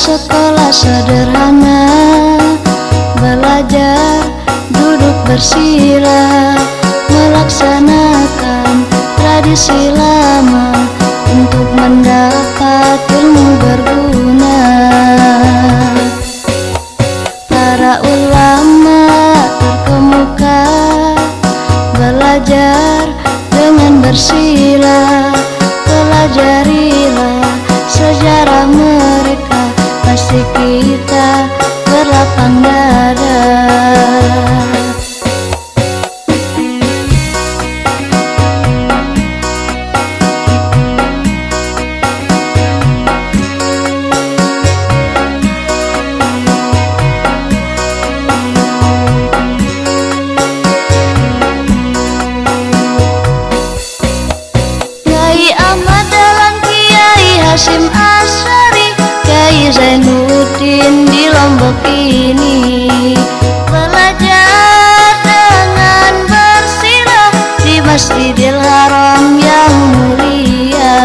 sekolah sederhana, belajar duduk bersila, melaksanakan tradisi lama untuk mendapat ilmu berguna. Para ulama terkemuka belajar dengan bersila, pelajarilah sejarah mereka, pasti kita berlapang dada. Hasyim Asy'ari, Kyai Zainuddin di Lombok ini belajar dengan bersila di Masjidil Haram yang mulia.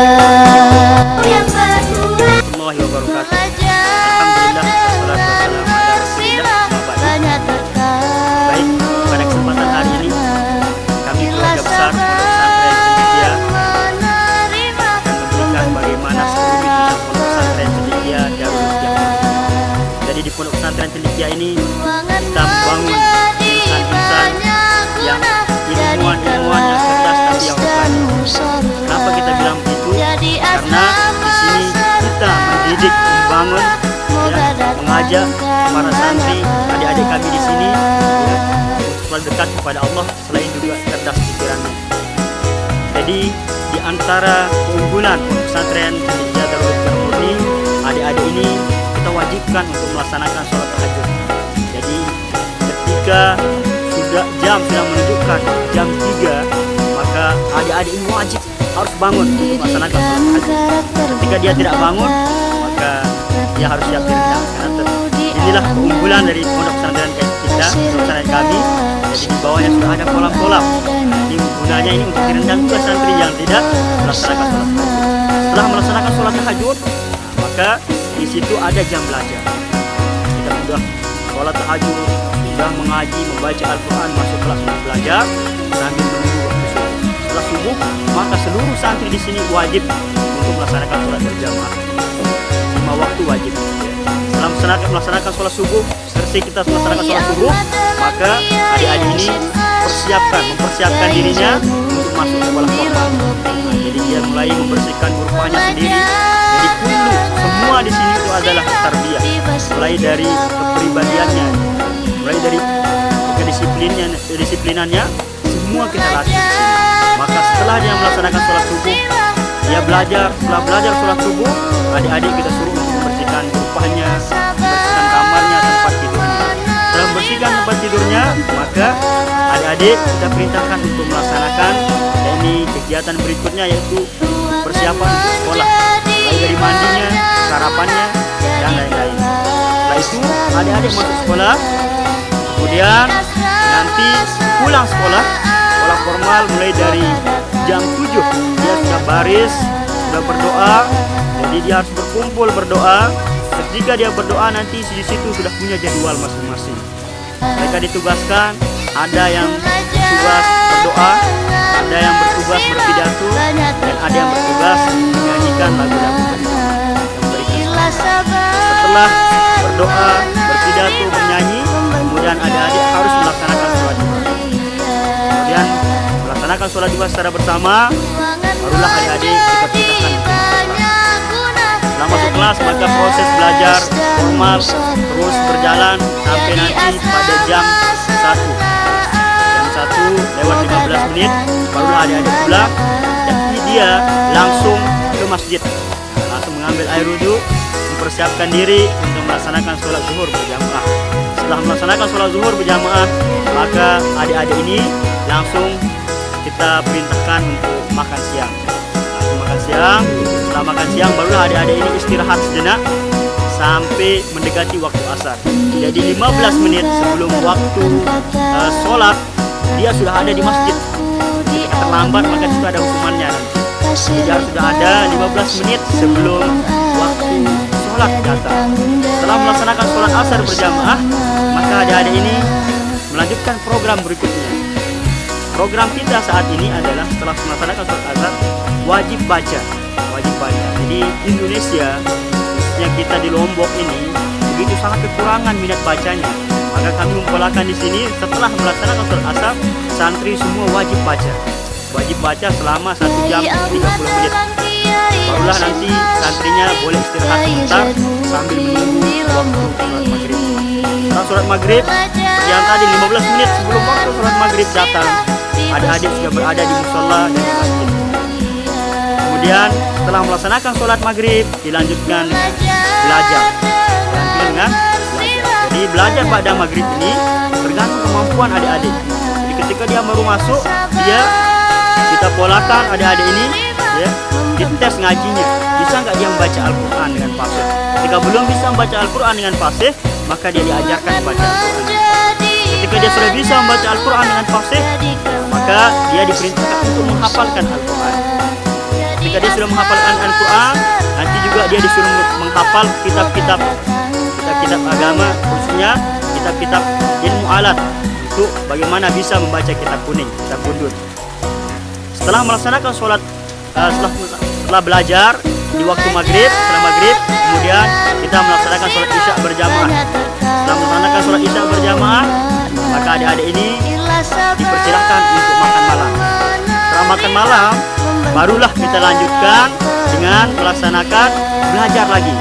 Yang kedua, Alhamdulillah, wassalatu wassalamu ala Rasulillah. Baik, pada kesempatan hari ini kami keluarga besar di Pondok Pesantren Cendekia ini kita membangun insan-insan yang ilmuwan yang cerdas tapi yang berani. Kenapa kita bilang begitu? Karena di sini kita mendidik, membangun, mengajak para santri, adik-adik kami di sini untuk selalu dekat kepada Allah, selain juga cerdas pikirannya. Jadi di antara keunggulan Pondok Pesantren Cendekia Darul Murni, adik-adik ini kita wajibkan untuk melaksanakan sholat tahajud. Jadi ketika jam sudah menunjukkan jam 3, maka adik-adik ini wajib harus bangun untuk melaksanakan sholat tahajud. Ketika dia tidak bangun, maka dia harus siap direndam. Inilah keunggulan dari pondok pesantren kita, pesantren kami. Jadi di bawahnya sudah ada kolam-kolam. Ini gunanya ini untuk direndam juga santri yang tidak melaksanakan sholat tahajud. Setelah melaksanakan sholat tahajud, maka di situ ada jam belajar. Kita sudah sholat tahajud, sudah mengaji, membaca Al-Quran, masuk kelas untuk belajar sambil menunggu waktu subuh. Setelah subuh, maka seluruh santri di sini wajib untuk melaksanakan sholat berjamaah. 5 waktu wajib. Setelah melaksanakan sholat subuh, selesai kita melaksanakan sholat subuh, maka adik-adik ini mempersiapkan dirinya untuk masuk sekolah formal. Jadi dia mulai membersihkan rumahnya sendiri. Jadi semua di sini itu adalah tarbiyah, mulai dari kepribadiannya, mulai dari kedisiplinannya, semua kita latih di sini. Maka setelah dia melaksanakan sholat subuh, dia belajar. Setelah belajar sholat subuh, adik-adik kita suruh untuk membersihkan rumahnya, membersihkan kamarnya, tempat tidurnya. Setelah membersihkan tempat tidurnya, maka adik-adik kita perintahkan untuk melaksanakan kegiatan berikutnya, yaitu persiapan untuk sekolah. Dari mandinya, sarapannya, dan lain-lain. Setelah itu adik-adik masuk sekolah, kemudian nanti pulang sekolah formal mulai dari jam 7 dia sudah baris, sudah berdoa. Jadi dia harus berkumpul berdoa. Ketika dia berdoa nanti di situ sudah punya jadwal masing-masing. Mereka ditugaskan, ada yang bertugas berdoa, ada yang bertugas berpidato, dan ada yang bertugas menyanyikan lagu-lagu yang berikan. Setelah berdoa, berpidato, bernyanyi, kemudian adik-adik harus melaksanakan sholat jumat. Kemudian melaksanakan sholat jumat secara bersama, barulah adik-adik kita perintahkan untuk masuk kelas. Setelah masuk kelas, maka proses belajar formal terus berjalan sampai nanti pada jam 1 lewat 15 menit barulah adik-adik pulang, dan dia langsung ke masjid, langsung mengambil air wudhu, mempersiapkan diri untuk melaksanakan sholat zuhur berjamaah. Setelah melaksanakan sholat zuhur berjamaah, maka adik-adik ini langsung kita perintahkan untuk makan siang. Langsung makan siang. Setelah makan siang barulah adik-adik ini istirahat sejenak sampai mendekati waktu asar. Jadi 15 menit sebelum waktu sholat dia sudah ada di masjid. Jika terlambat maka itu ada hukumannya nanti. Jadi harus sudah ada 15 menit sebelum waktu sholat sholat datang. Setelah melaksanakan sholat asar berjamaah, maka adik-adik ini melanjutkan program berikutnya. Program kita saat ini adalah setelah melaksanakan sholat asar, wajib baca. Wajib baca. Jadi Indonesia, yang kita di Lombok ini, begitu sangat kekurangan minat bacanya. Maka kami mempolakan di sini setelah melaksanakan sholat asar, santri semua wajib baca. Wajib baca selama 1 jam 30 menit. Barulah nanti santrinya boleh istirahat sebentar sambil menunggu waktu sholat maghrib. Setelah sholat maghrib, yang tadi 15 menit sebelum waktu sholat maghrib datang, adik-adik sudah berada di musola dan di masjid. Kemudian setelah melaksanakan sholat maghrib, dilanjutkan dengan belajar. Jadi belajar pada maghrib ini tergantung kemampuan adik-adik. Jadi ketika dia baru masuk, kita polakan adik-adik ini, dites ngajinya. Bisa nggak dia membaca Al-Quran dengan fasih? Jika belum bisa membaca Al-Quran dengan fasih, maka dia diajarkan membaca Al-Quran. Ketika dia sudah bisa membaca Al-Quran dengan fasih, maka dia diperintahkan untuk menghafalkan Al-Quran. Ketika dia sudah menghafalkan Al-Quran, nanti juga dia disuruh menghafal kitab-kitab agama, khususnya kitab-kitab ilmu alat untuk bagaimana bisa membaca kitab kuning, kitab kudus. Setelah melaksanakan sholat, setelah belajar di waktu maghrib, setelah maghrib, kemudian kita melaksanakan sholat isya berjamaah. Setelah melaksanakan sholat isya berjamaah, maka adik-adik ini dipersilahkan untuk makan malam. Setelah makan malam, barulah kita lanjutkan dengan melaksanakan belajar lagi.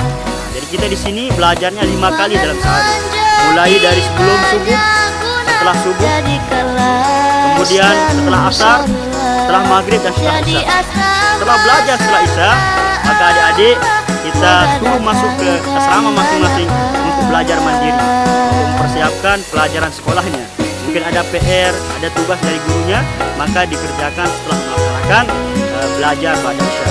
Jadi kita di sini belajarnya 5 kali dalam sehari. Mulai dari sebelum subuh, setelah subuh, kemudian setelah asar, setelah maghrib dan setelah isya. Setelah belajar setelah isya, maka adik-adik kita suruh masuk ke asrama masing-masing untuk belajar mandiri, untuk mempersiapkan pelajaran sekolahnya. Mungkin ada PR, ada tugas dari gurunya, maka dikerjakan setelah melaksanakan belajar pada isya.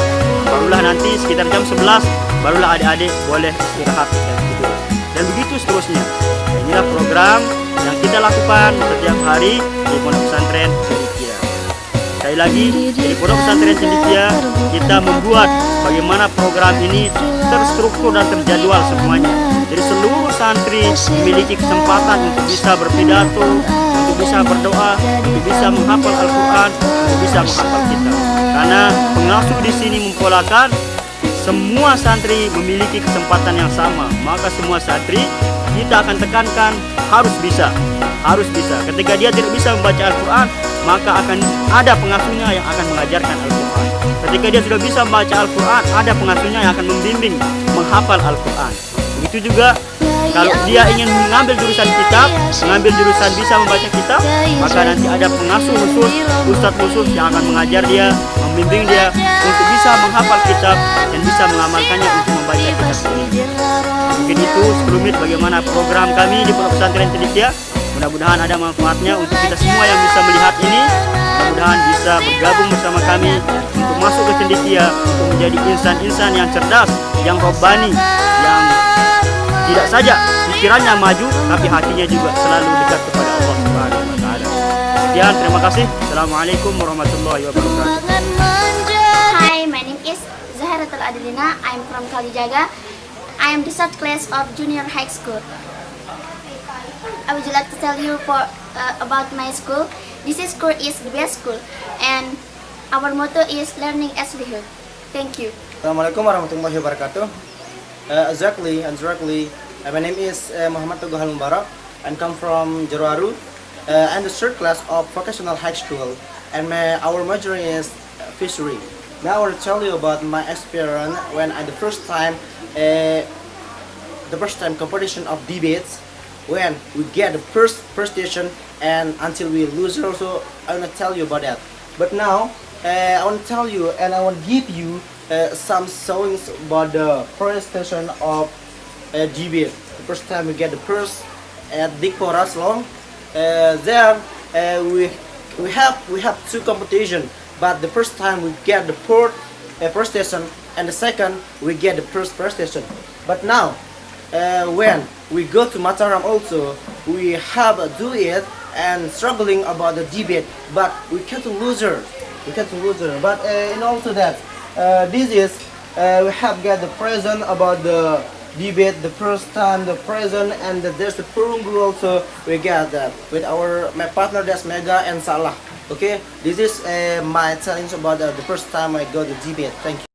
Barulah nanti sekitar jam 11, barulah adik-adik boleh istirahat dan tidur. Dan begitu seterusnya. Nah, inilah program yang kita lakukan setiap hari di Pondok Pesantren Cendekia. Sekali lagi, di Pondok Pesantren Cendekia kita membuat bagaimana program ini terstruktur dan terjadwal semuanya. Jadi seluruh santri memiliki kesempatan untuk bisa berpidato, untuk bisa berdoa, untuk bisa menghafal Al-Quran, untuk bisa menghafal kitab. Karena pengasuh di sini mempolakan semua santri memiliki kesempatan yang sama, maka semua santri kita akan tekankan harus bisa. Ketika dia tidak bisa membaca Al-Quran, maka akan ada pengasuhnya yang akan mengajarkan Al-Quran. Ketika dia sudah bisa membaca Al-Quran, ada pengasuhnya yang akan membimbing menghafal Al-Quran. Begitu juga kalau dia ingin mengambil jurusan kitab, mengambil jurusan bisa membaca kitab, maka nanti ada pengasuh khusus, ustadz khusus yang akan mengajar dia, membimbing dia untuk bisa menghafal kitab dan bisa mengamalkannya untuk membaca kitab ini. Mungkin itu sekelumit bagaimana program kami di Pondok Pesantren Cendekia. Mudah-mudahan ada manfaatnya untuk kita semua yang bisa melihat ini. Mudah-mudahan bisa bergabung bersama kami untuk masuk ke Cendekia, untuk menjadi insan-insan yang cerdas, yang robbani, yang tidak saja pikirannya maju, tapi hatinya juga selalu dekat kepada Allah Subhanahu wa Ta'ala. Sekian, terima kasih. Assalamualaikum warahmatullahi wabarakatuh. Hi, my name is Zahratul Adlina. I'm from Kalijaga. I am the third class of junior high school. I would like to tell you about my school. This school is the best school, and our motto is learning as we heard. Thank you. Assalamualaikum warahmatullahi wabarakatuh. Exactly. My name is Muhammad Teguh Al Mubarak and come from Jerowaru. I'm the third class of vocational high school, and our major is fishery. Now I will tell you about my experience when the first time competition of debates, when we get the first station and until we lose also. I want to tell you about that. But now I want to tell you and I want to give you some songs about the first station of debate. The first time we get the first at Dikpora Long. There we have 2 competition, but the first time we get the first station and the second we get the first station. But now when we go to Mataram also, we have do it and struggling about the debate, but we can't loser. But in also that this is we have get the present about the debate, the first time, the present, and there's the Perunggu also. We got that with my partner, that's Mega and Salah. Okay, this is my challenge about the first time I go to debate. Thank you.